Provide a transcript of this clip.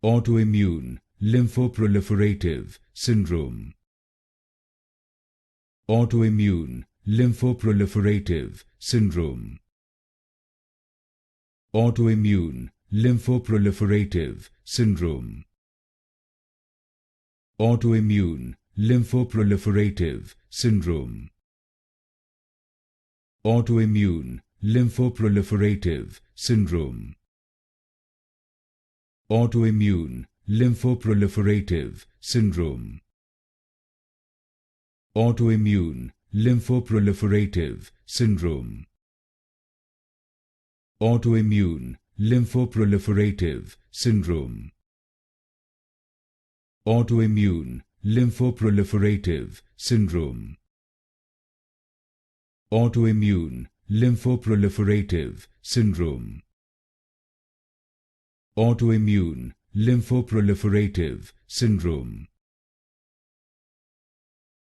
Autoimmune Lymphoproliferative Syndrome. Autoimmune Lymphoproliferative Syndrome. Autoimmune Lymphoproliferative Syndrome. Autoimmune Lymphoproliferative Syndrome. Autoimmune Lymphoproliferative Syndrome. Autoimmune Lymphoproliferative Syndrome. Autoimmune Lymphoproliferative Syndrome. Autoimmune Lymphoproliferative Syndrome. Autoimmune Lymphoproliferative Syndrome. Autoimmune Lymphoproliferative Syndrome. Autoimmune Lymphoproliferative Syndrome.